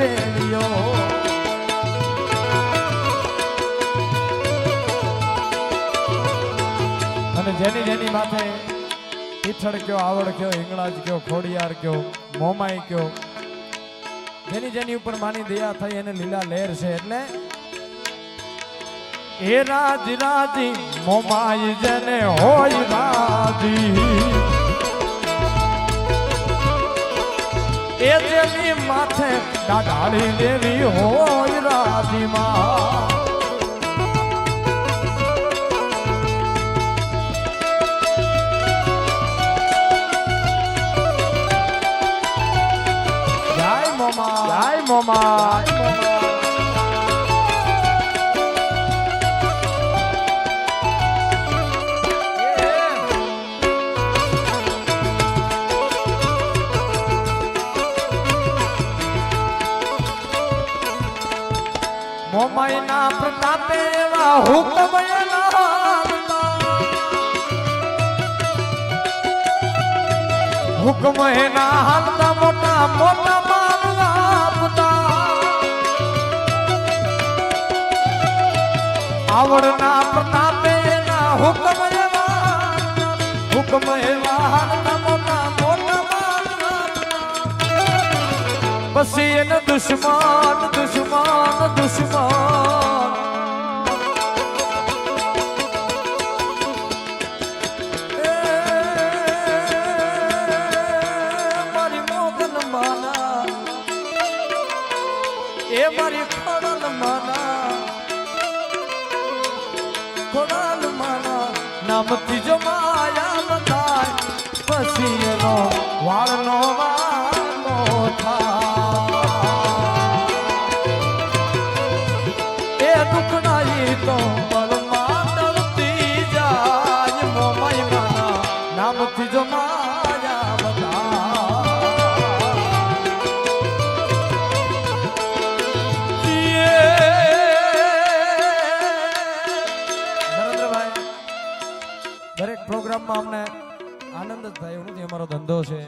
વેળિયો અને જેની જેની માથે પીઠળ કયો, આવડ કયો, હિંગળાજ કયો, ખોડિયાર કયો, મોમાઈ કયો, જેની જેની ઉપર માની દયા થઈ એને લીલા લહેર છે. એટલે એ રાજ રાજી મોમાઈ જેને હોય રાજી, એ જેની માથે દાઢાળી દેવી હોય રાજી માં. જય મોમા મોમાઈ ના પ્રતાપે એવા હુકમ હુકમ એના હાલતા મોટા મોટા આવડના પ્રતાપે ના હુકમ એવા હાલતા મોટા મોટા પછી એને દુશ્મન દુશ્મન દુશ્મન મારી મોગન માના એ મારી ખોડલ માના ખોડલ માના નામથી જો માયા બતાય પછી એનો વાળનો વાળનો થાય એ દુખનાઈ તો બળમાં ડરતી જાય મોમાઈ માના નામથી જો માયા બતાય. દરેક પ્રોગ્રામમાં અમને આનંદ જ થાય એવું નથી. અમારો ધંધો છે,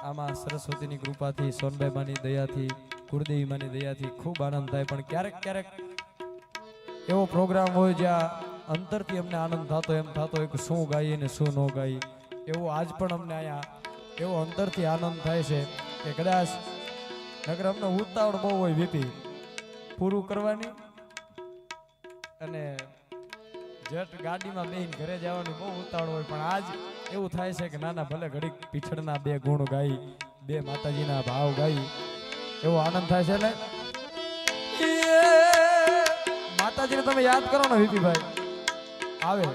આમાં સરસ્વતીની કૃપાથી, સોનભાઈ માની દયાથી, કુળદેવી માની દયાથી ખૂબ આનંદ થાય. પણ ક્યારેક ક્યારેક એવો પ્રોગ્રામ હોય જ્યાં અંતરથી અમને આનંદ થતો, એમ થતો હોય કે શું ગાઈએ ને શું ન ગાઈએ. એવો આજ પણ અમને અહીંયા એવો અંતરથી આનંદ થાય છે કે કદાચ નગર અમને ઉતાવળ બહુ હોય વીપી પૂરું કરવાની અને જટ ગાડીમાં બેહીને ઘરે જવાની બહુ ઉતાવળ હોય. પણ આજ એવું થાય છે કે નાના ભલે ઘડીક પીછળના બે ગુણ ગાઈ, બે માતાજીના ભાવ ગાઈ, એવો આનંદ થાય છે. એટલે માતાજીને તમે યાદ કરો ને વીપીભાઈ, આવે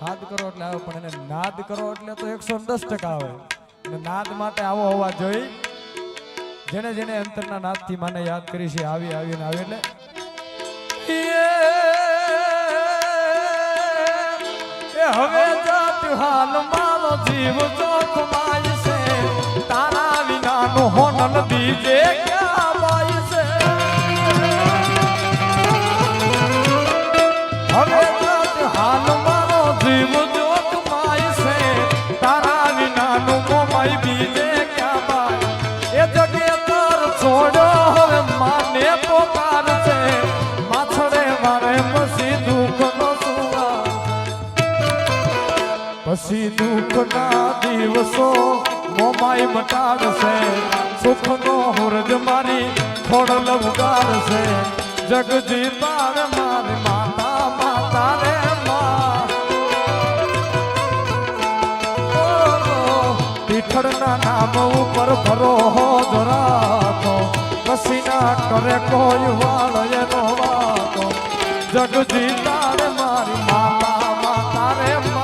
હાથ કરો એટલે આવે, પણ એને નાદ કરો એટલે તો 110% આવે. અને નાદ માટે આવો હોવા જોઈએ. જેને જેને અંતરના નાદથી માને યાદ કરી છે આવી આવીને આવે. એટલે હવે જાત હાલ મારો જીવ જોખમાય છે, તારા વિનાનું હોનલ બીજે ક્યાં બાય છે. હવે જાત હાલ મારો જીવ જોખમાય છે, તારા વિનાનું મોમાઈ બીજે ક્યાં બાય. એ જગ્યા તાર છોડો હવે માને પોકાર છે, માછડે મારે પછી દુઃખનો પછી દુઃખના દિવસો મોમાઈ મટાડશે, સુખનો હુરજ મારી ખોડલ ઉગાડશે. જગજી તાર મારી માતા માતા રે માં, પીઠળના નામ ઉપર ભરો રાખો, પછી ના કરે કોઈ વાળ એનો વાતો. જગજી તાર મારી માતા માતા રે માં,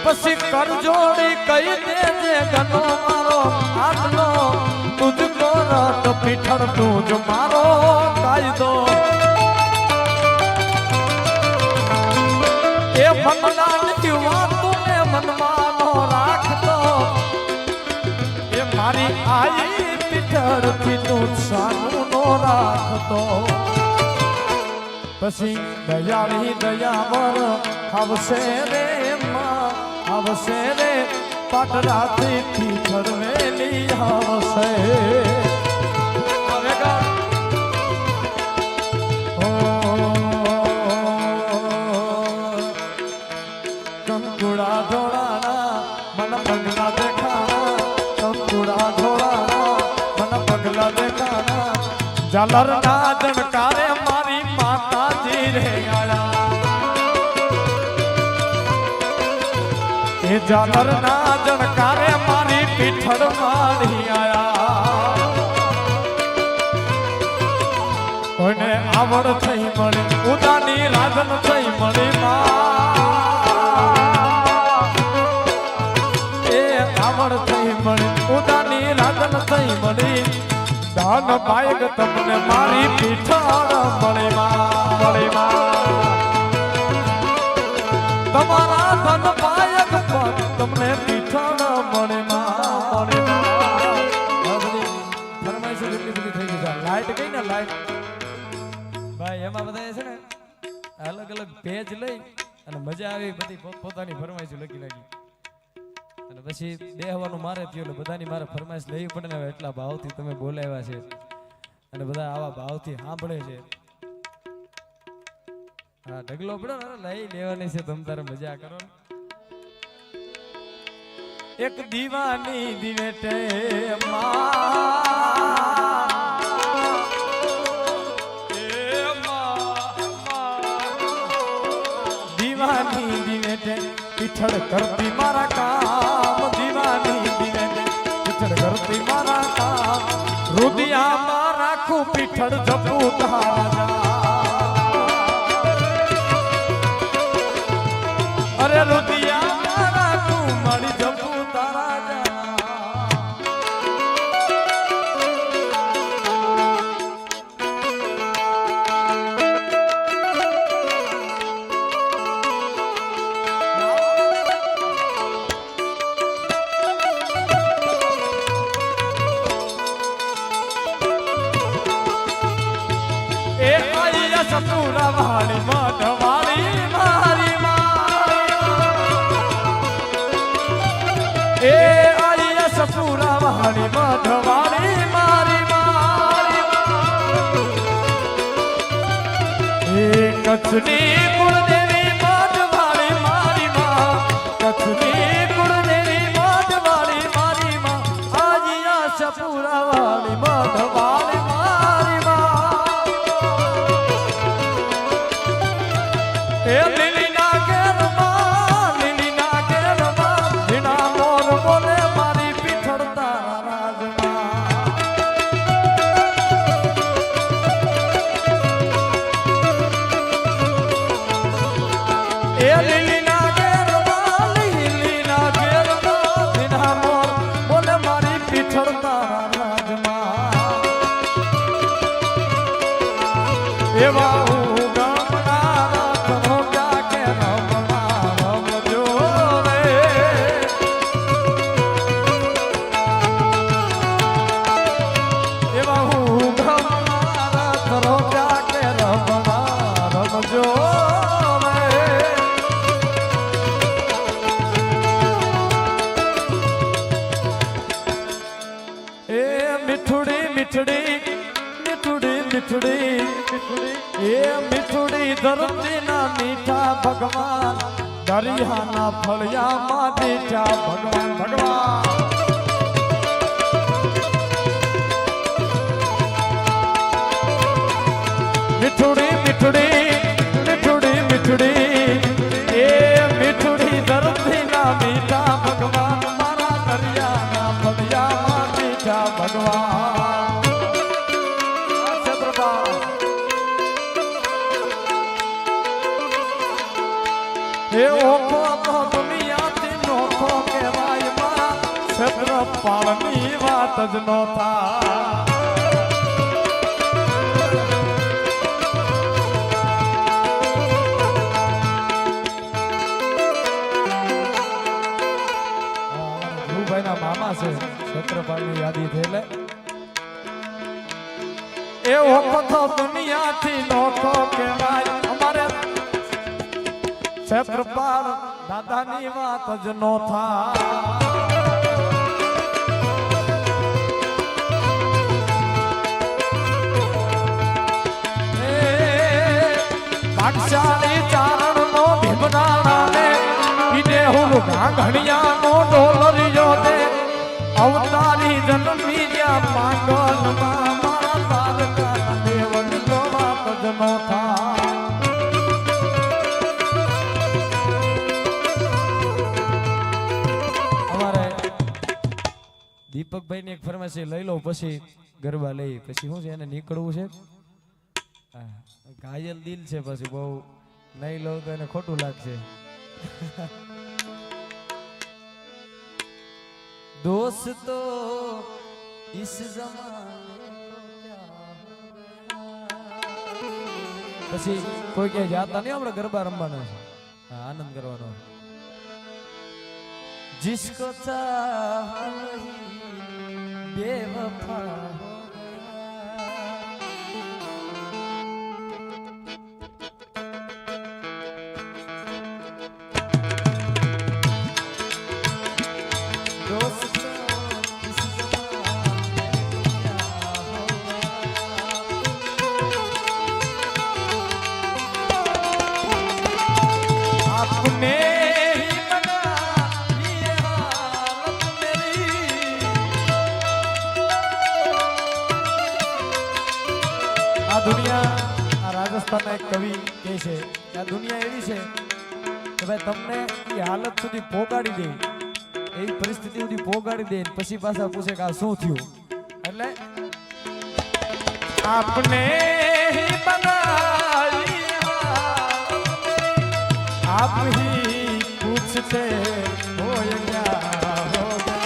પછી કર જોડી કહી દેજે ગનો મારો આટલો, તુજકો રટ પીઠળ તુજ મારો કાયદો. એ મનની વાતું ને મનમાં નો રાખતો, એ મારી આઈ પીઠળ થી તું સાનું નો રાખતો. પછી દયાળી દયાવર આવશે રે આવશે રે પાટરાથી ઠરવેલી આવશે કંકુડા ઢોળાના મને પગલા દેખાણા કંકુડા ઢોળાના મને પગલા દેખાણા ઝાલર ના જણકારે મારી માતાજી રે આયા એ ઝાલર ના જણકારે મારી પીઠળ મારી આયા કોઈને આવડ થઈ મળી ઉદાની રાજન થઈ મળી આવડ થઈ મળી ઉદાની રાજન થઈ મળી દાન બાયક તમને મારી પીઠળ મળી તમારા ધન બાયક પણ તમને પીઠળ મળી ફરમાઈશ એટલી બધી થઈ ગઈ લાઈટ ગઈ ને લાઈટ ભાઈ એમાં બધા છે ને અલગ અલગ પેજ લઈ અને મજા આવી બધી પોતાની ફરમાઈશ લખી નાખી અને પછી બેહવાનું મારે થયું એટલે બધાની મારે ફરમાઈશ લેવી પડે ને એટલા ભાવથી તમે બોલાવ્યા છે અને બધા આવા ભાવથી સાંભળે છે હા ઢગલો પડો ને લઈ લેવાની છે તમ તારે મજા કરો ને એક દીવાની દિવેટે દીવાની દિવેટે પીઠળ કરતી મારા કામ દીવાની દિવેટે પીઠળ કરતી મારા કામ રુદિયામાં રાખું પીઠળ જપું તારા અરે રુદિયામાં રાખું મળી જપું તારા સપુરા વાળી મધવાળી મારી એ આલિયા સપુરા વાળી મધવાળી મારી એ કચ્છની કુળદેવી મધવાળી મારી માં કચ્છની કુળદેવી મધવાળી મારી માં આલિયા સપુરા વાળી મધવાળી મારી માં એ લીલી ના કેરમાં જીણા મોર બોલે મારી પીઠળ તારા રાજમાં એ લીલી ના કેરમાં જીણા મોર બોલે મારી પીઠળ તારા રાજમાં એવા મીઠુડી ધરતી ના મીઠા ભગવાન દરિયાના ફળિયામાં દીઠા ભગવાન મીઠુડી એ મીઠુડી ધરતી ના મીઠા ભગવાન મારા દરિયાના ફળિયામાં દીઠા ભગવાન એ ઓખો તો દુનિયાથી નોખો કહેવાય મારા ક્ષેત્રપાળની વાત જ નો થાય ધ્રુવભાઈના મામા છે ક્ષેત્રપાળની યાદી થયેલે એ ઓખો તો દુનિયાથી નોખો કહેવાય અમારે ક્ષેત્રપાલ દાદાની વાત જ નો થાય ભાગશાળી ચારણ નો ભીમનાણા ને ઈને હું ઘાઘણિયા નો ડોલરિયો દે અવતારી જન્મી જ્યાં માંગલમાં મારા તારકા દેવન નો વાત જ નો થાય અમારે દીપકભાઈ ની એક ફરમાઈશ લઈ લો પછી ગરબા લઈ પછી શું છે એને નીકળવું છે ઘાયલ દિલ છે પછી બહુ નહીં લઉં તો એને ખોટું લાગશે दोस्तो इस जमाने પછી કોઈ ક્યાંય જાતા નહીં આપણે ગરબા રમવાના છે આનંદ કરવાનો जिसको चाहा नहीं बेवफा આ દુનિયા આ રાજસ્થાનના એક કવિ કહે છે કે આ દુનિયા એવી છે કે ભાઈ તમને એ હાલત સુધી પોગાડી દે એવી પરિસ્થિતિ સુધી પોગાડી દે પછી પાછા પૂછે કે આ શું થયું એટલે આપને ही बनाई आप ही पूछते हो क्या होगा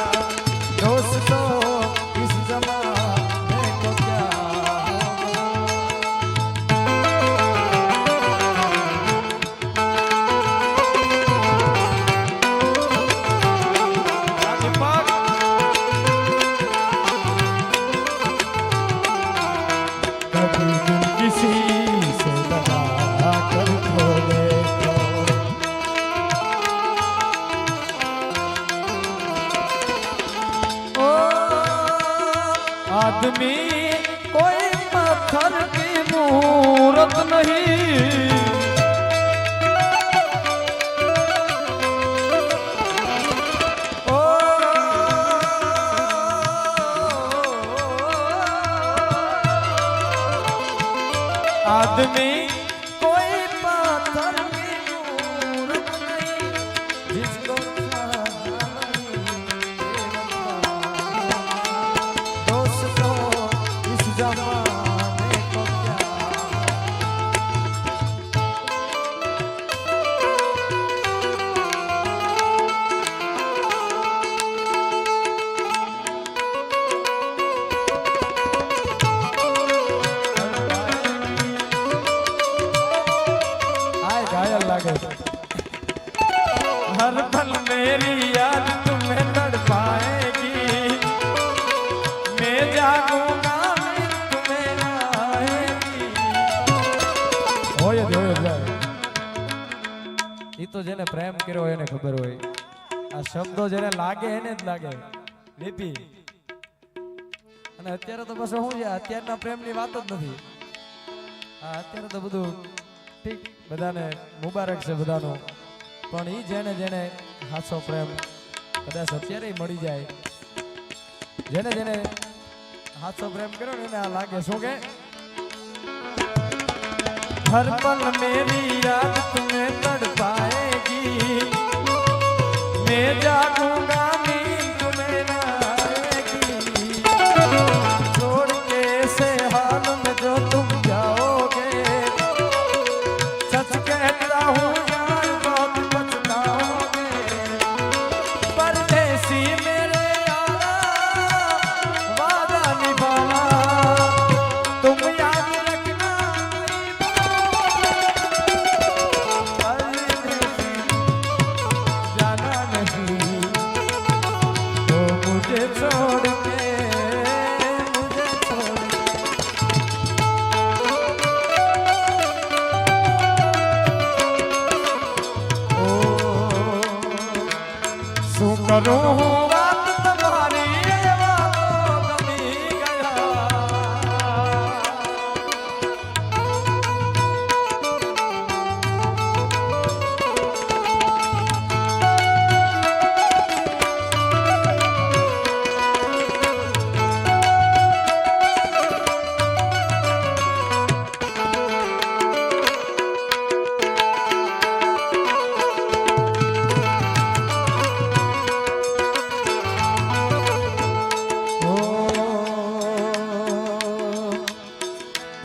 दोस्तों इस जमाने को क्या किसी से बता कर खोले ओ आदमी कोई पत्थर की मूरत नहीं आदमी कोई पत्थर की मूरत नहीं जिसको दोस्तों इस जमाने को क्या हर पल मेरी याद तुम्हें तड़पाएगी मैं जागूंगा तुम्हें आएगी होय જાય ઈ તો જેને પ્રેમ કર્યો એને ખબર હોય આ શબ્દો જેને લાગે એને જ લાગે લીપી અને અત્યારે તો બસ શું છે અત્યારના પ્રેમની વાત જ નથી અત્યારે તો બધું ઠીક બધાને મુબારક છે બધાનો પણ ઈ જેને જેને હાસો પ્રેમ કદાચ અત્યારે મળી જાય જેને જેને હાસો પ્રેમ કર્યો ને એને આ લાગે શું કે हर पल मेरी याद तुम्हें तड़पाएगी मैं जागूंगा नींद तुम्हें न आएगी छोड़ के ऐसे हाल में जो तुम जाओगे सच कहता हूँ यार बहुत पछताओगे परदेसी मेरे यारा वादा निभाना तुम याद रखना परदेसी जाना नहीं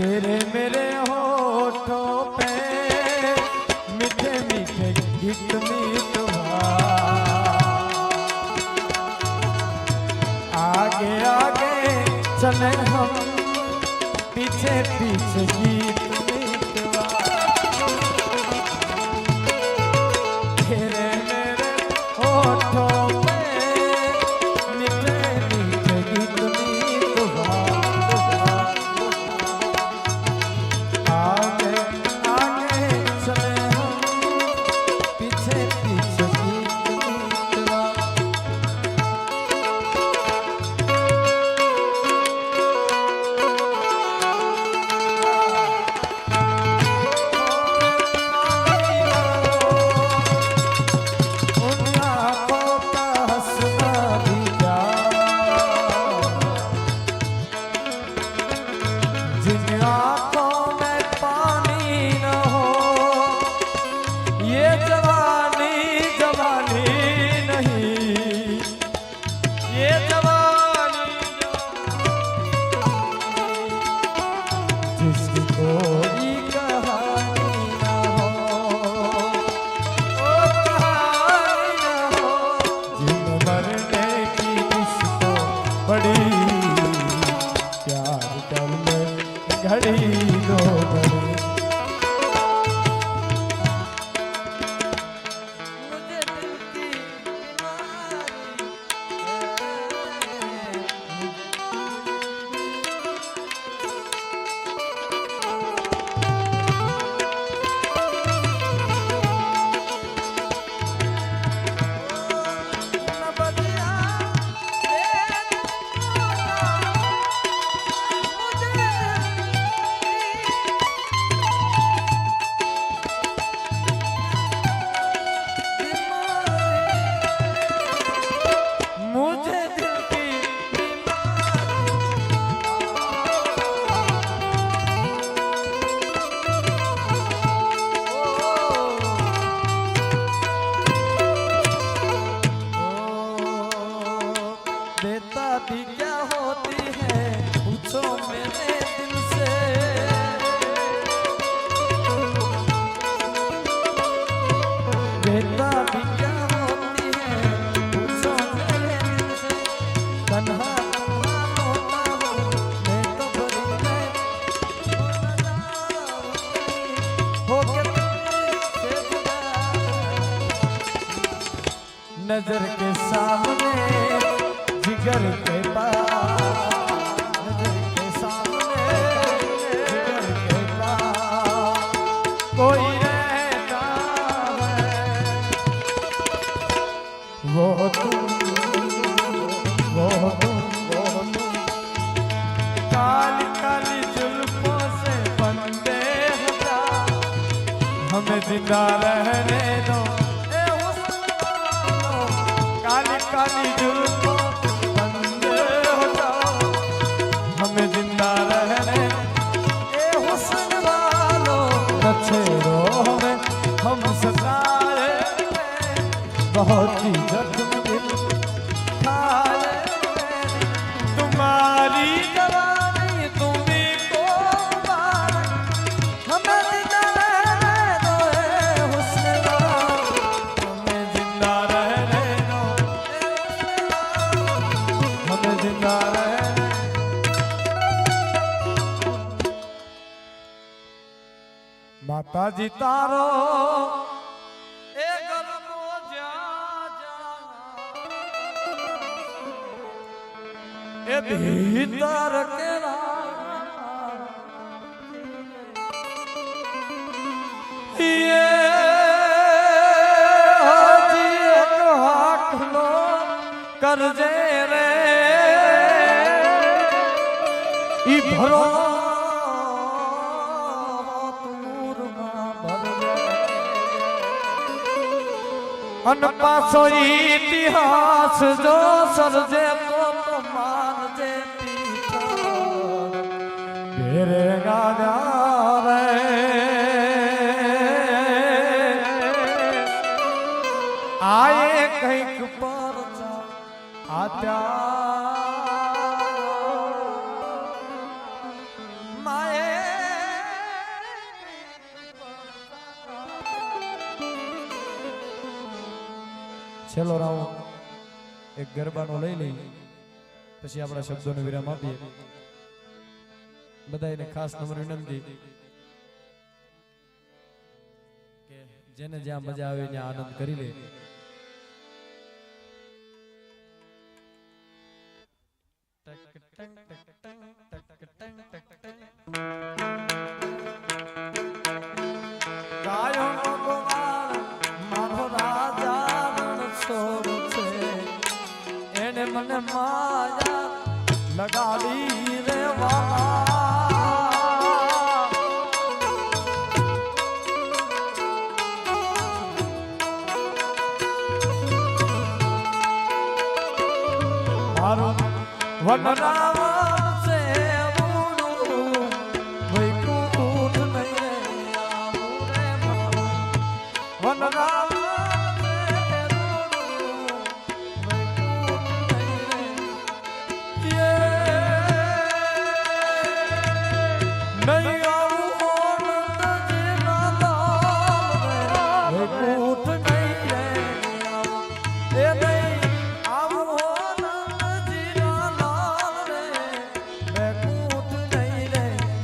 तेरे मेरे होठों पे मीठे मीठे गीत मीतवा, आगे आगे चले हम पीछे पीछे गीत मीतवा, तेरे मेरे होठों पे मीठे मीठे गीत मीतवा, आगे आगे चले हम पीछे पीछे गीत मीतवा। घड़ी दो घड़ी मुझे दिल की देता भी क्या होती है पूछो मेरे दिल से, देता भी क्या होती है पूछो मेरे दिल से, तन्हा होता हूँ मैं तो बड़ी मैं होके तुमसे जुदा, नजर के सामने जिगर के पास, नजर के सामने जिगर के पास कोई रहता है, वो तुम काली काली जुल्फों से बंदे हो जा, हमें जिंदा रहने दो ए हुस्न वालों, काली काली जुल्फों हम सताए बहुत ही जख्म दिल खाए, तुम्हारी जवानी तुम्ही को मुबारक, हमें जिंदा रहने दो ए हुस्न वालों, हमें जिंदा रहने दो ए हुस्न वालों, हमें जिंदा रहने। माता जी तारो ए गरमो जा ए भीतर केरा ये जी एक हाथ लो करजे रे ई भरो अन पासो इतिहास जो सरजे तो मान जे पीछा घेरे गाजा रे आए कहीं पर आत्या माए છેલ્લો રાઉન્ડ એક ગરબાનો લઈ લઈ પછી આપણા શબ્દોનો વિરામ આપીએ. બધાને ખાસ નમ્ર વિનંતી કે જેને જ્યાં મજા આવે ત્યાં આનંદ કરી લે. મને માયા લગાડી રે મારું વનરાવણ છે વૈકુંઠ નહીં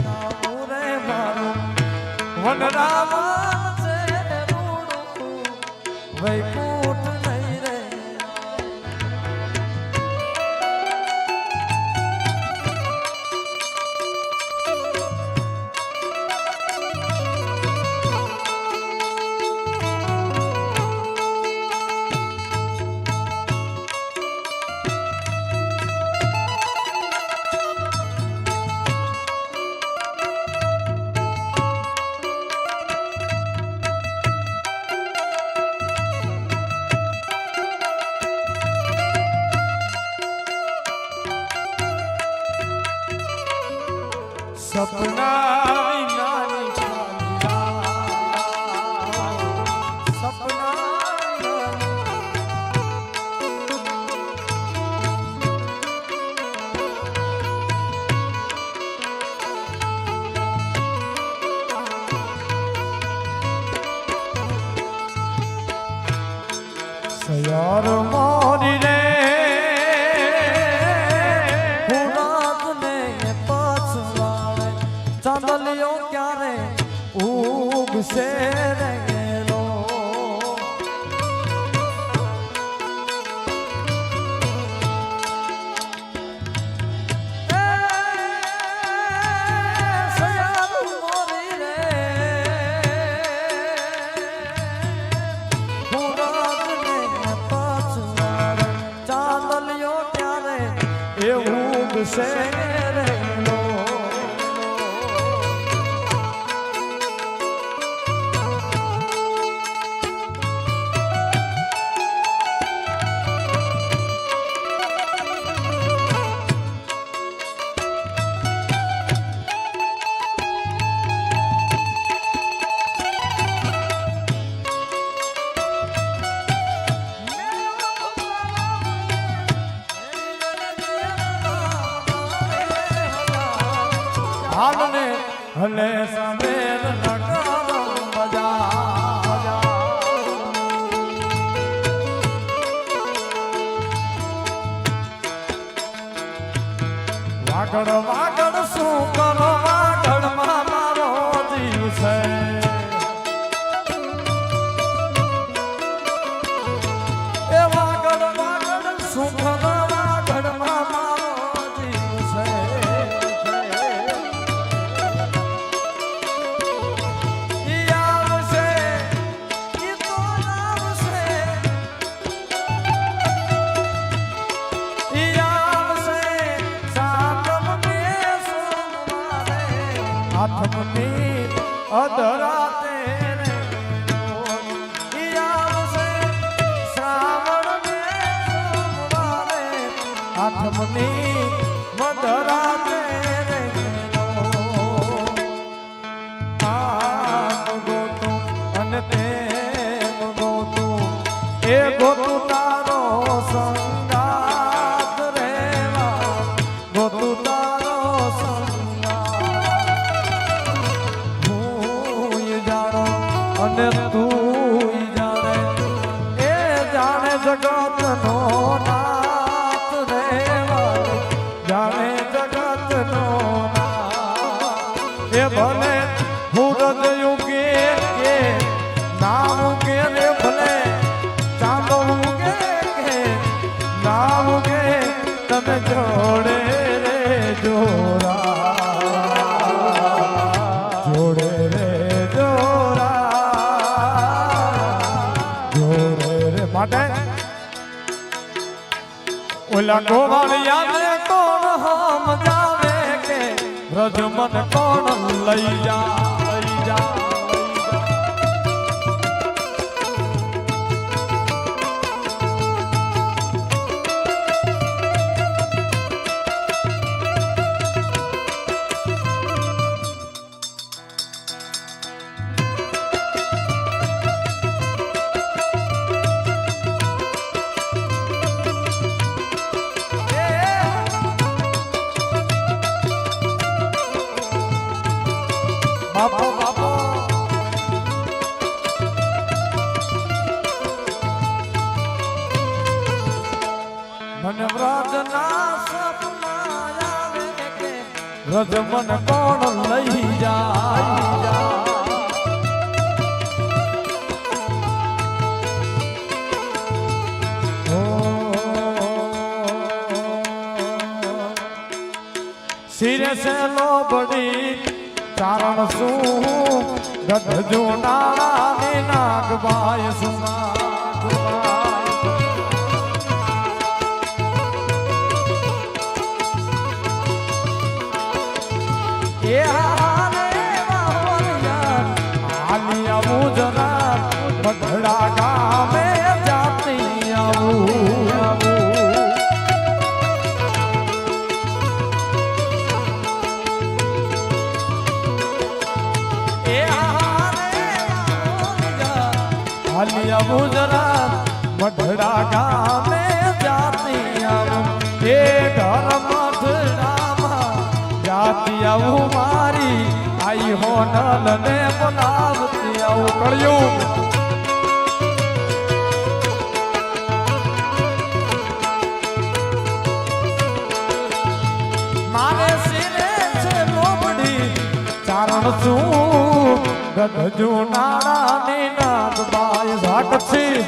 આવું રે મારું વનરાવણ વૈકુંઠ નહીં રે. સપના વિનાની સપના સયાર મોરી રે ચાંદલિયો ક્યારે ઉગશે રેલો મોરી રે ચાંદલિયો ક્યારે એ ઉગશે રેલો. હાલને હલે સમેર નગારો બજા વાગડ વાગડ શું કરો વાગડમાં મારો જીવ છે. એ વાગડ વાગડ શું કરો વાગડમાં મારો જીવ છે. આઠમની અધરાતે રે આવશે શ્રાવણ ને સોમવારે આઠમની મધરાતે રે આમ ગોતું અને તેમ ગોતું એ ગોતું તારો સંગાત રેવા ગોતું તારો અને તું જાણે એ જાણે જગત ભલે સૂરજ ઉગે કે ના ઉગે રે ભલે ચાંદો ઉગે કે ના ઉગે તને જોડે રે જોરા જોડે રે જોરા જોડે રે માટે ઓલા ગોવાળિયાને કોણ સમજાવે કે વ્રજ મન કોણ લઈ જા લઈ જા બાપો બાપો મને વ્રજના સપના આવે કે વ્રજ મન કોણ લઈ જાય સિરે સે લોબડી ચારણ શું ગઢજો નાળાની નાગબાય સુના એ આલી આવું જરા બગડા ગામે જાતી આવું હાલિયા ગુજરાત મઢડા ગામે જાતી આવું એ ઘર મઢડામાં જાતી આવું મારી આઈ હોનલ ને બોલાવતી આવું કર્યું મારે સિરે છે લોબડી ચારણ શું ગઢજો નાળાની નાગબાય ઝાકછી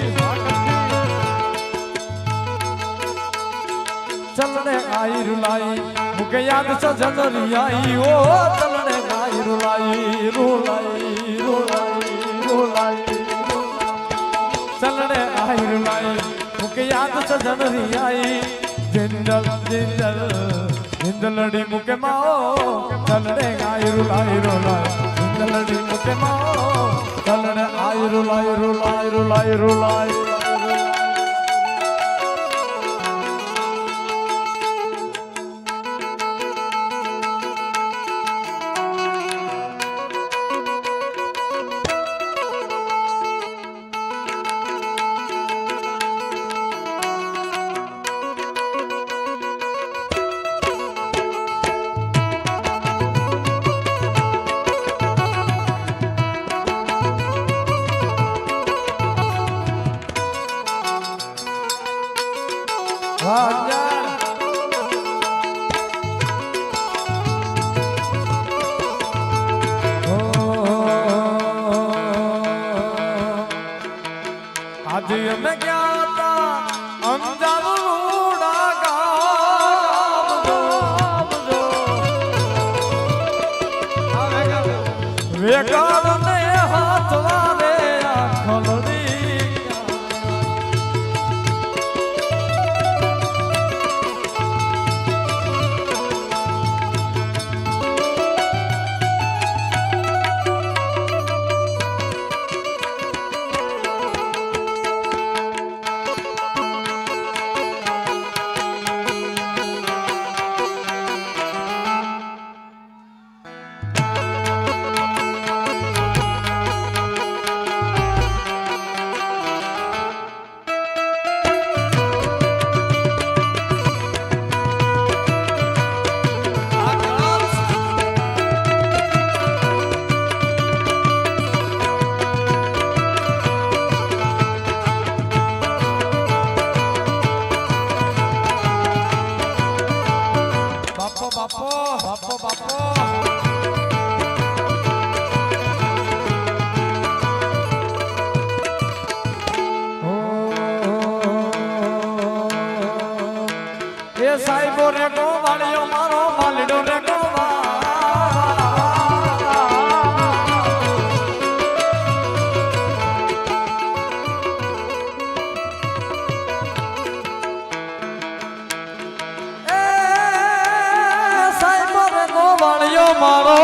ચલણે ગાઈ રૂલાઈ મુકે યાદ છે જનરી આઈ ઓ ચલણે ગાઈ રૂલાઈ રૂલાઈ રૂલાઈ રૂલાઈ ચલણે ગાઈ રૂલાઈ મુકે યાદ છે જનરી આઈ જિંદલ જિંદલ જિંદલડી મુકે માઓ ચલણે ગાઈ રૂલાઈ રૂલાઈ જિંદલડી મુકે માઓ ચલણે આઈ રૂલાઈ રૂલાઈ રૂલાઈ રૂલાઈ आज मैं क्या था अंजारूड़ा गाम जो वेगान ने हाथ वाले आखलदी બાપો બાપો બાપો બાપો રે ગોવાળિયો મારો માલડો રે ગોવાળિયો મારો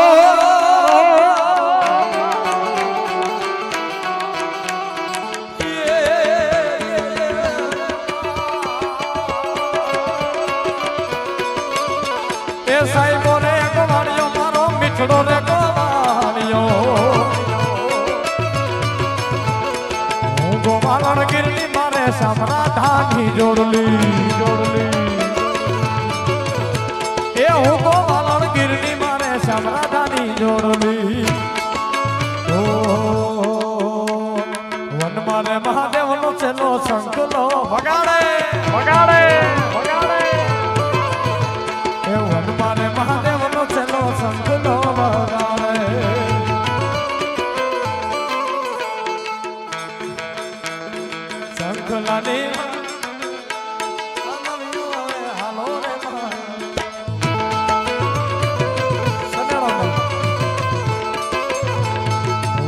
સાહેબો રે ગોવાળિયો મારો મીઠડો રે ગોવાળિયો હું ગોવાળણ ગીરની મારે સામરા ધાની જોડલી એ હું ગોવાળણ ગીરની મારે સામરા ધાની જોડલી ઓ વન મારે મહાદેવનો છેલ્લો શંખલો વગાડે વગાડે વગાડે મારે મહાદેવનો છેલ્લો શંખલો વગાડે શંખલાની હાલો રે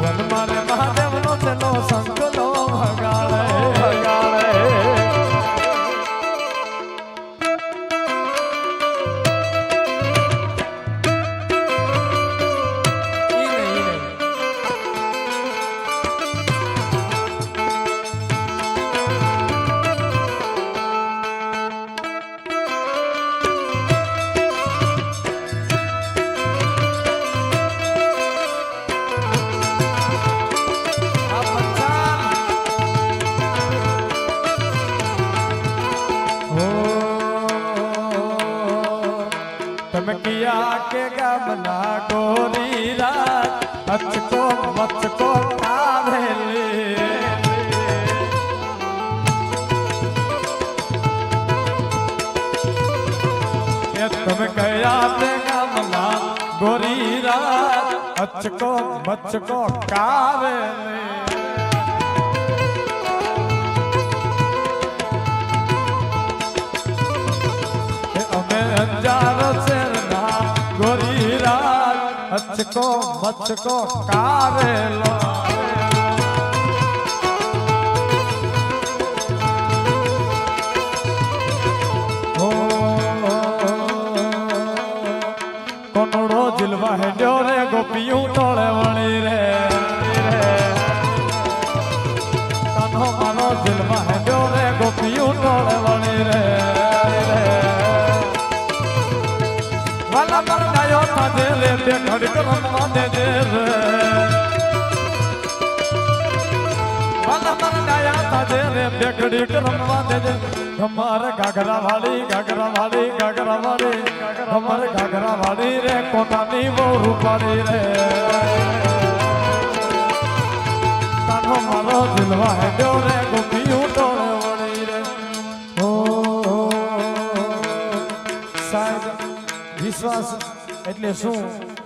વન મારે મહાદેવનો છેલ્લો શંખલો વગાડે વગાડે चमकिया के गमना गोरी रात अचको मचको कावेले ये तुम गया के गमना गोरी रात अचको मचको कावेले अंजारो चरना गोरी रात अचको मचको कावेलो कोनड़ो जिलवा है जोरे गोपियों तोड़े वणी रे कान्हो मानो जिलवा है जोरे गोपियों तोड़े वणी रे वाला मर जायो ताजे ले बेखड़ करम दे दे रे वाला मर जाया ताजे ले बेखड़ करम दे दे हमार घाघरा वाली घाघरा वाली घाघरा वाली हमार घाघरा वाली रे कोटानी वो रूपाली रे तानो मारो दिलवा है जो रे गोपियों तोड़े वणी रे ओ साहेब विश्वास એટલે શું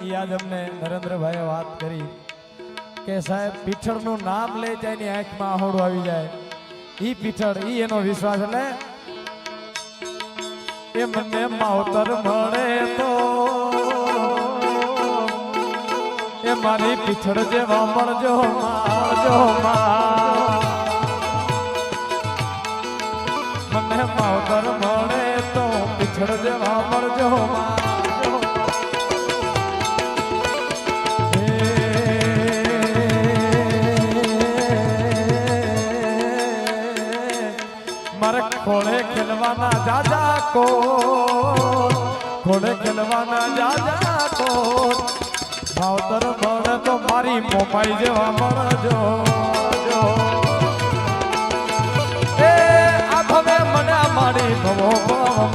ઈ આજ અમને નરેન્દ્રભાઈએ વાત કરી કે સાહેબ પીઠળનું નામ લે તેની આંખમાં આહોડું આવી જાય ઈ પીઠળ ઈ એનો વિશ્વાસ એટલે એ મને માવતર મળે તો એ મારી પીઠળ જેવા મળજો મને માવતર મળે તો પીઠળ જેવા મળજો खोड़े खिलवाना जाजा को खोड़े खिलवाना जाजा को भावतर मर तो मारी मोमाई जेवा मरजो ए आ भवे मना मारी भवो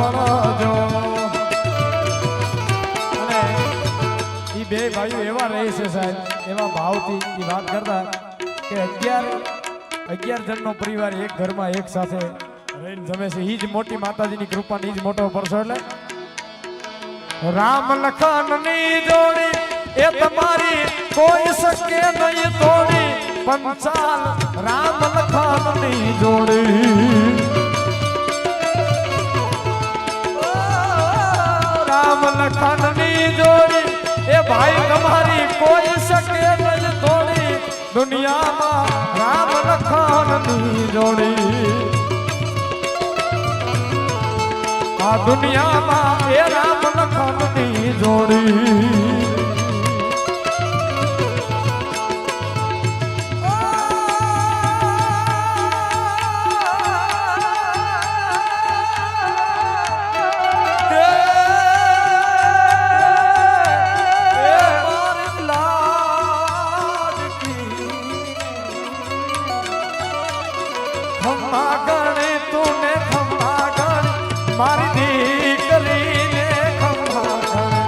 मरजो અને ઈ બે ભાઈઓ એવા રહે છે સાહેબ એવા ભાવથી ઈ વાત કરતા કે 11 જણનો પરિવાર એક ઘરમાં એક સાથે જમે છે ઈ જ મોટી માતાજીની કૃપા ની જ મોટો પરસો એટલે રામ લખન ની જોડી એ તમારી કોઈ શકે નહીં તોડી પંચાલ રામ લખન ની જોડી લખનની જોડી એ ભાઈ તમારી કોઈ શકે નહીં તોડી દુનિયામાં રામ લખનની જોડી આ દુનિયામાં એ રામ લખનની જોડી મારી દીકરીને ખંભા ગણે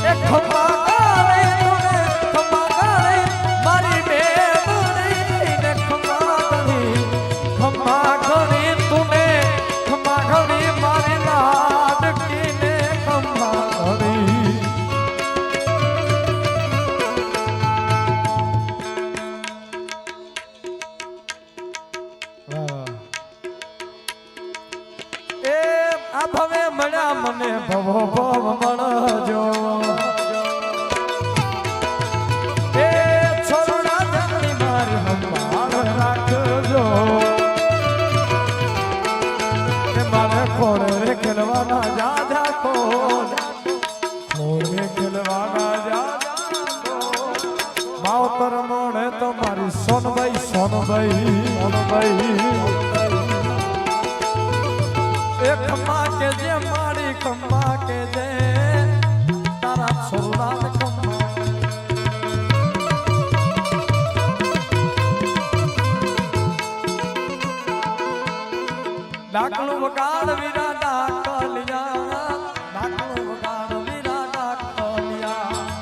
એ ખંભા ગણે તુને ખંભા ગણે મારી બેબડીને ખંભા ગણે તુને ખંભા ગણે મારી લાડકીને ખંભા ગણે આ ભવે મળ્યા મને ભવો ભવ મળજો એ છોરા જાણી મારી સંભાળ રાખજો એ મારે ખોડે ખેલવાના જાજા ખોડે ખેલવાના જાજા માવતર મળે તો મારી સોનભાઈ ખમ્મા કે જે મારી ખમ્મા કે જે તારા છોરા ખમ્મા ડાકલું વગાડ વીરા ડાકલિયા ડાકલું વગાડ વીરા ડાકલિયા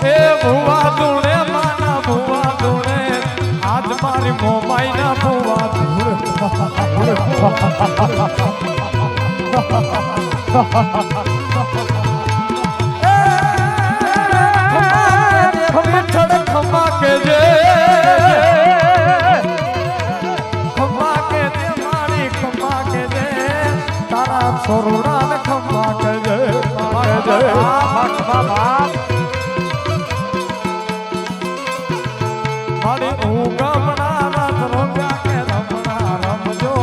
એ ભુવા ધૂણે માના ભુવા ધૂણે આજ મારી મોમાઈ ના ભુવા ધૂણે ખમ્મા કે જે છોરુડા ને ખમ્મા કે જય મારી હું ગમણા રથ રોક્યા કે રમણા રમજો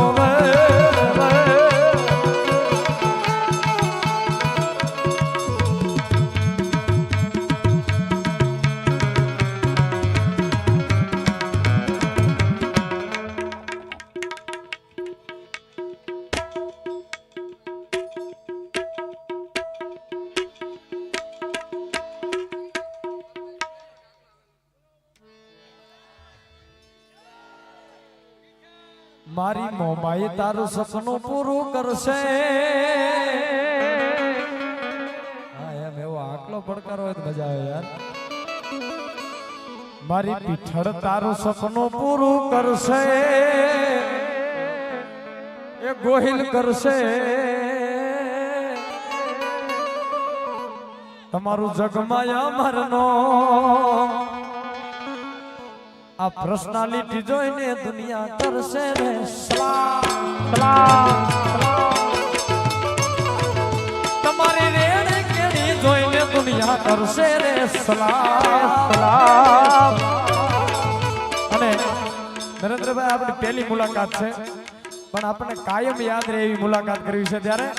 મારી મોમાઈ તારું સપનું પૂરું કરશે હા એમ એવો આટલો પડકારો હોય તો મજા આવે યાર મારી પીઠળ તારું સપનું પૂરું કરશે એ ગોહિલ કરશે તમારું જગમાયા અમરનો આ પર્સનાલિટી જોઈને દુનિયા કરશે રે તમારી રેડ કેડી જોઈને દુનિયા કરશે રે સલામ અને નરેન્દ્રભાઈ આપણી પહેલી મુલાકાત છે પણ આપણે કાયમ યાદ રહે એવી મુલાકાત કરવી છે ત્યારે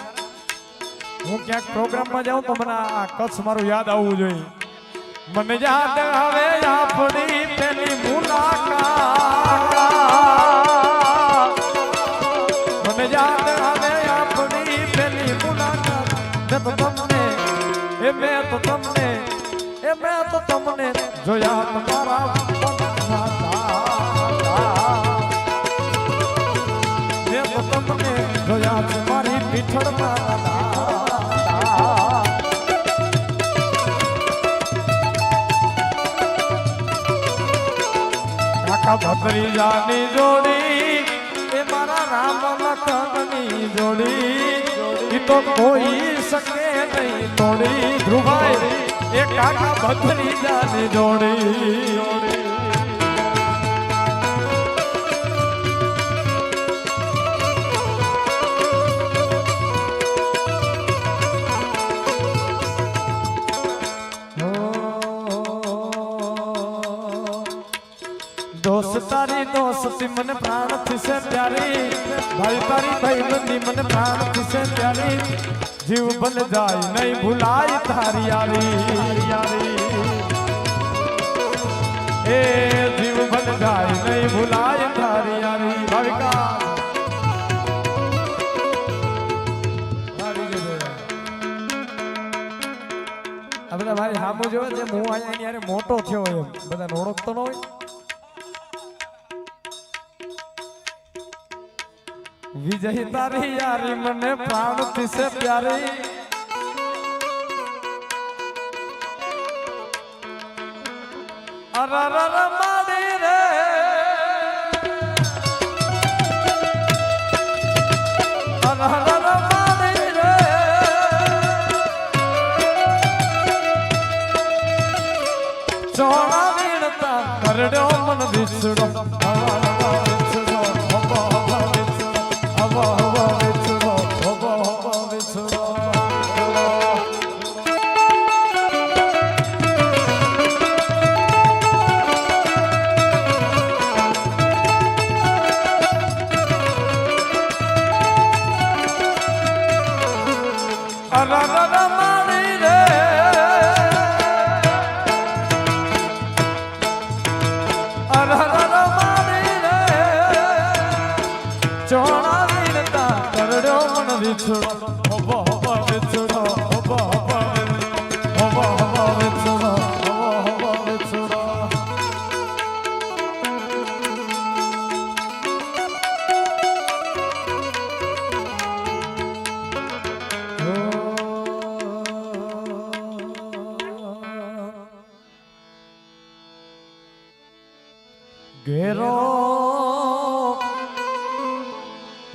હું ક્યાંક પ્રોગ્રામમાં જાઉં તો મને આ કચ્છ મારું યાદ આવવું જોઈએ મને યાદ આવે આપણી પેલી મુલાકાત મને યાદ આવે આપણી પેલી મુલાકાત મેં તો તમને જોયા તમારા મેં તો તમને જોયા તમારી પીઠળમાં ભત્રીજાની જોડી એ રામ લખનની જોડી ઈ તો કોઈ શકે નહીં તોડી ધ્રુવાય એ કાકા ભદ્રી જાની જોડી તારી દોસ્તી મને પ્રાણ થશે પ્યારી ભાઈ તારી ભાઈબંધી મને પ્રાણ થશે પ્યારી જીવ બન જાય નહીં ભૂલાય તારી યારી એ જીવ બન જાય નહીં ભૂલાય તારી યારી ભાવિકા આ બધા ભાઈ સામું જોવે છે હું અહીંયા યારે મોટો થયો એમ બધાને ઓળખતો ન હોય વિજય તારી યારી મને પ્રાણ થશે પ્યારી અરર માડી રે અરર માડી રે ચોળા વીણતા કરડ્યો મન વિછડો ઘેરો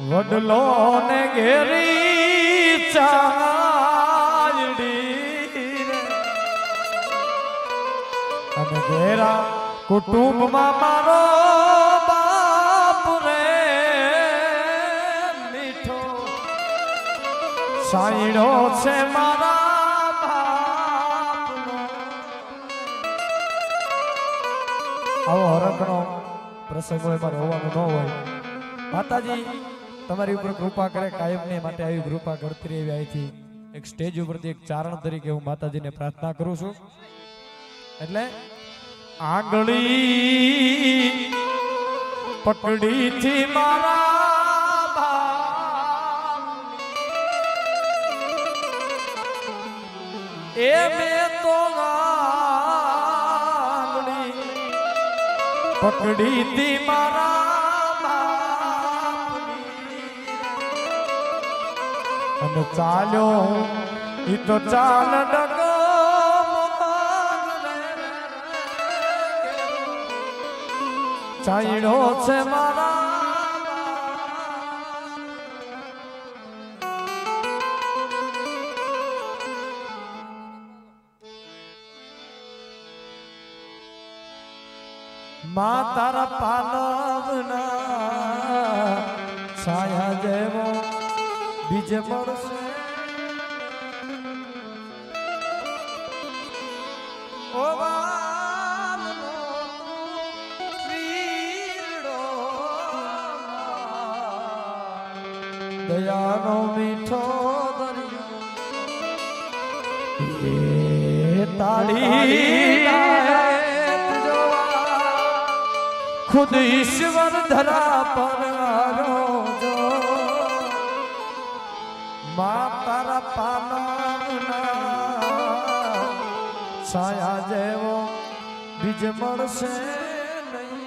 વડલો ને ઘેરી ચાલડી અને ઘેરા કુટુંબમાં મારો બાપ રે મીઠો સાઈડો છે મારા બાપનો આવો હરખનો પ્રસંગ હોય મારે હોવાનું ન હોય માતાજી તમારી ઉપર કૃપા કરે કાયમને માટે આવી કૃપા કરતી રહેવી અહીંથી એક સ્ટેજ ઉપરથી એક ચારણ તરીકે હું માતાજીને પ્રાર્થના કરું છું એટલે આંગળી પકડી થી મારા એ મેં તો આંગળી પકડી થી મારા અને ચાલ્યો ઈ તો ચાલ ડગો ચાઈડો છે મારા મા તારા પાલવના છાયા જેવો બીજે મળશે ઓ વાલનો વીરડો દયાનો મીઠો દરિયો એ તાળી ખુદ ઈશ્વર ધરા પર રોજો મા તારા પાલવના છાયા જેવો બીજ મળશે નહીં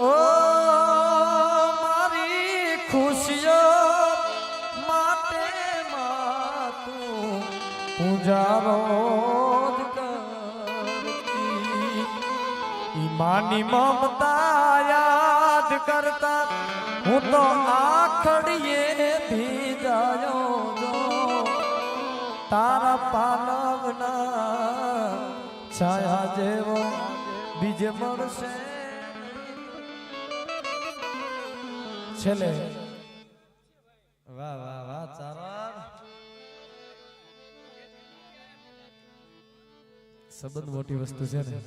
ઓ મારી ખુશીઓ માટે માં તું પૂજારો ઈ માની મમતા યાદ કરતા હું તો આખડીએ ભીજાયો જો તારા પાલવના છાયા જેવો બીજે મળશે છેલ્લે વાહ વાહ વાહ ચારણ સંબંધ મોટી વસ્તુ છે ને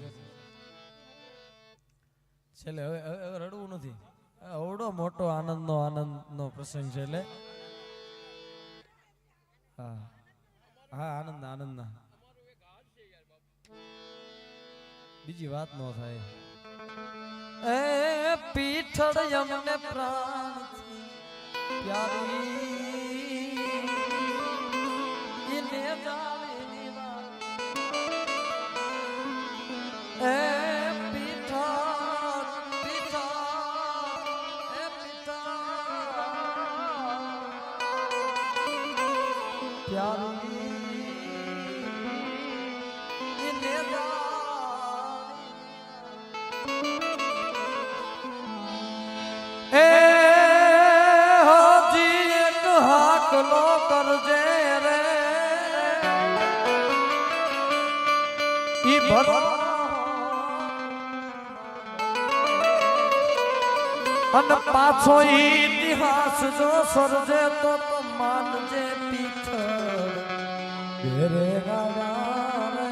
છેલ્લે હવે રડવું નથી અવડો મોટો આનંદનો પ્રસંગ છે એટલે હા હા આનંદના બીજી વાત ન થાય એ પીઠળ યમને પ્રાણથી પ્યારી ઇને જાળીની વાત એ પીઠળ એ પીઠળ પ્યારી ઇને એ હોજી એક હાકલો કરજે રે ઈ ભરો અને પાછો ઇતિહાસ જો સર્જે તો માનજે પીઠળ ઘેરે ગાડા રે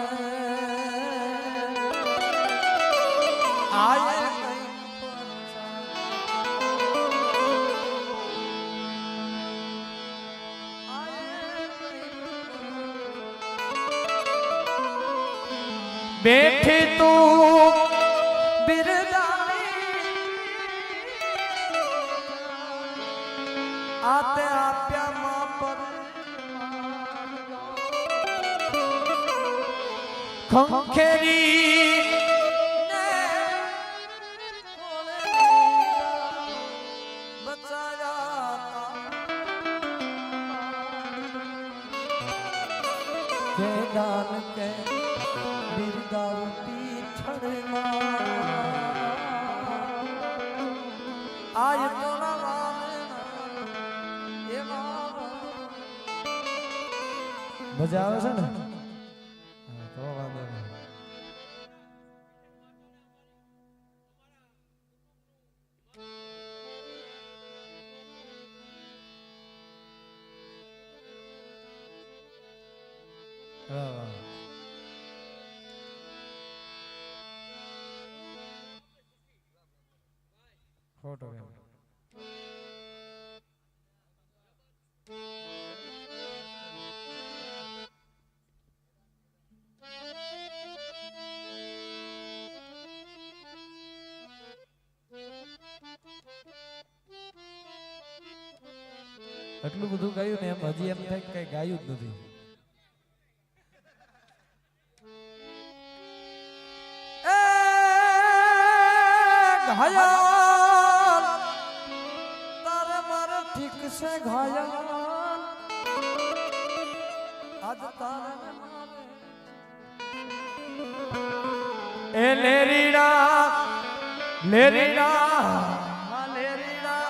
આયે બેઠી તું બિરદારી આતે આપ્યા માં પર ખંખેરી બચાયા કે દાન કે બિરદાવ પીઠળમાં આય તોલા મજા આવે છે ને તો વાંધો નહીં ફોટો એટલું બધું ગાયું ને એમ હજી એમ થાય કઈ ગાયું જ નથી ઘાયલ તારે મારે ઠીક છે ઘાયલ આજ તારે મારે એ લેરીડા લેરીડા લેરીડા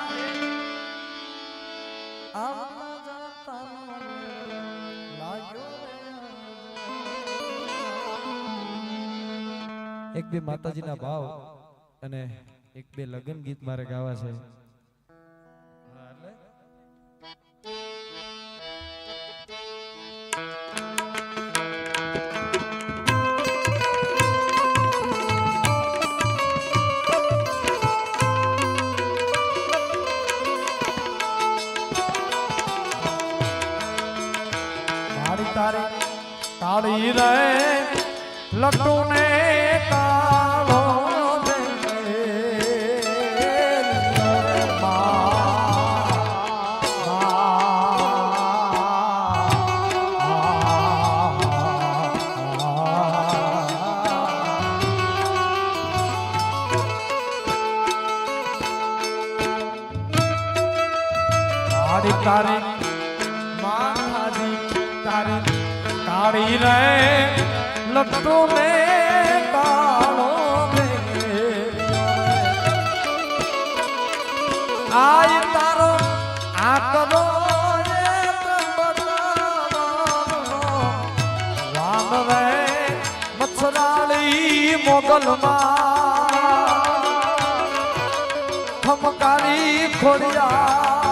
આવતા જાતા લાગ્યો એક બે માતાજીના ભાવ અને એક બે લગન ગીત મારે ગાવા છે મારી તારી તાળી રે લટ્ટુ ને કાળો તારી મારી તારી તાળી રે લટ્ટુ ને કાળો મોગલમાં ખમકારી ખોડિયા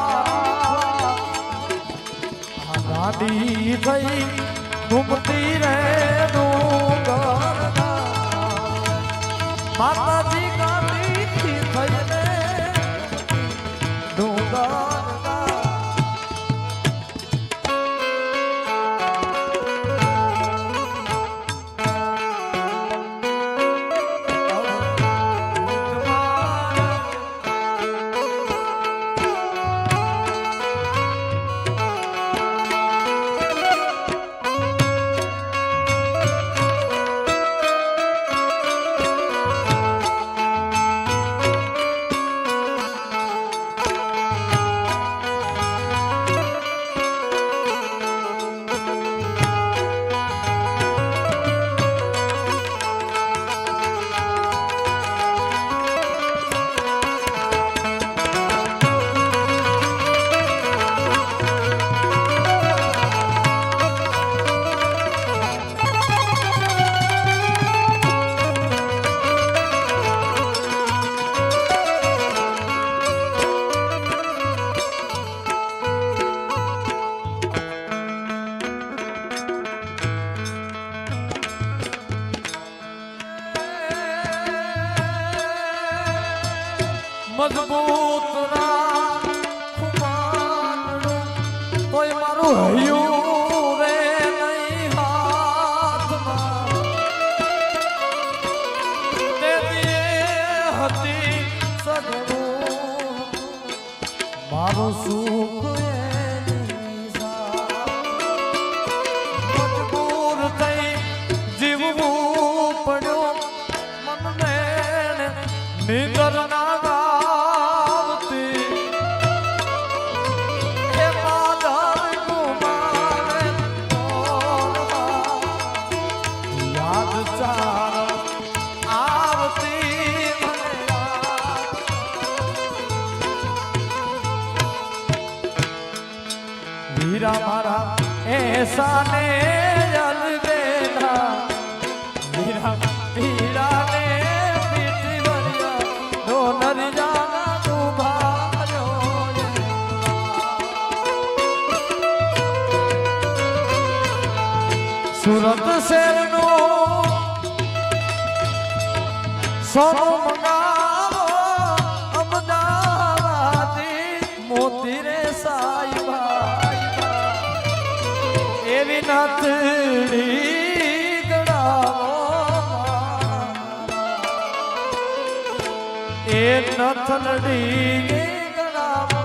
ગાડી થઈ ઘૂમતી રે માતાજી ગાડી થી થઈને ડુંગર મજબૂત તોય મારું હૈયું રે નહીં હાથમાં તે હતી સગનું મારું સુખ મજબૂર થઈ જીવવું પડ્યું મનને નિગર ના વીરા મારા એસાને અલબેલા વીરા વીરા ને પીઠી ભર્યા દો નરિયા તું ભાર્યો સુરત શહેરનું સોનું મંગાવો અમદાવાદી મોતી રે સાઈબા એવી નાથડી ગણાવો એ નથલડી ગણાવો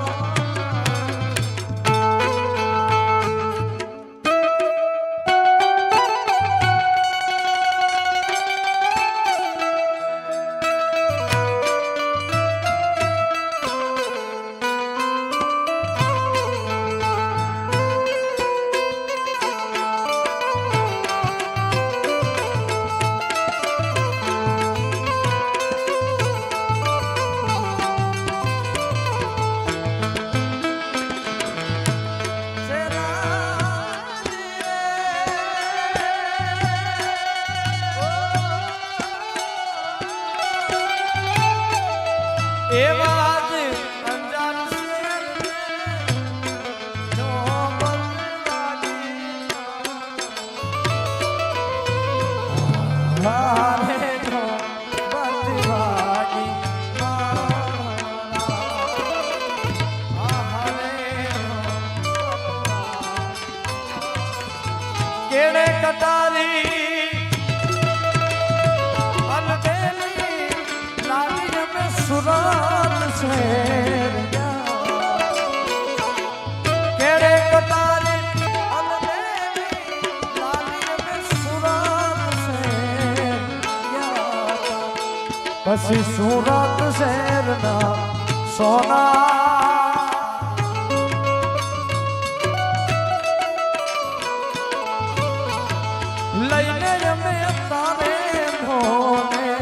એવા જ અંજાર શેર નો બદલાજી મારે નો બદલાજી કેડે કટારી સુરત શહેર કેડે કટારી સુરત શહેર પછી સુરત શહેરના સોના લઈને અમે તારે મોને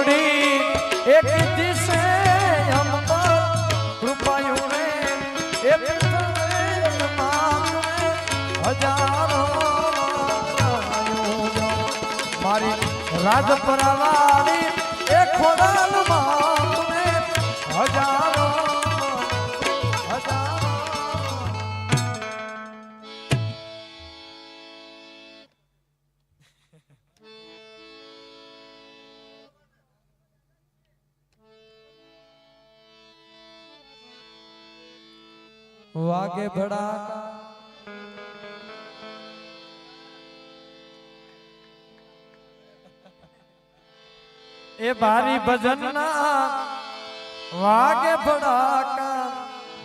जोड़ी एक दिसे हम पर कृपायु ने एक हजारों मारी राजपरावाड़ी एक खोदाल माने हजारों वागे बड़ा ए भारी भजन ना वागे बड़ा का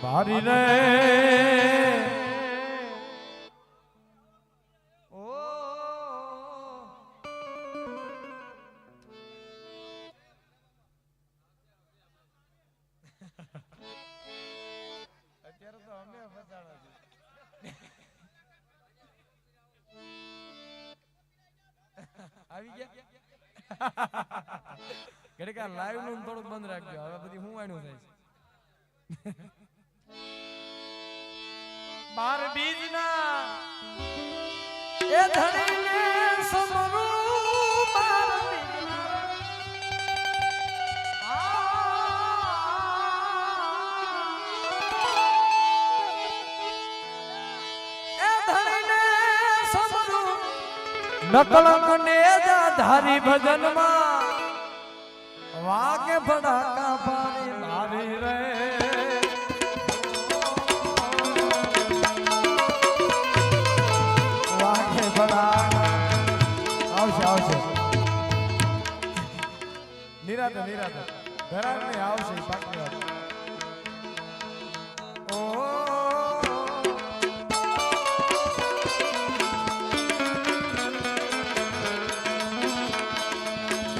भारी रे ओ અત્યારે તો અમે ફસાણા છે આવી ગયા ઘડીક આ લાઈવ નું થોડું બંધ રાખજો હવે બધી હું આણ્યું થાય છે બાર બીજના એ ધણીને સમરું બાર બીજના એ ધણીને સમરું નકલંક ને ધારી ભજન માં वागे बड़ा का भारी भारी रे वागे बड़ा आवशे आवशे निराते निराते घराक ने आवशे पाकी વાત ओ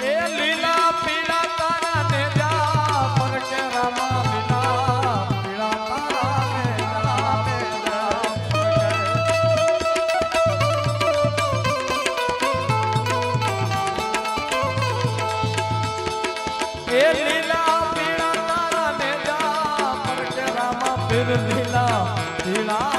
ए लीला लीला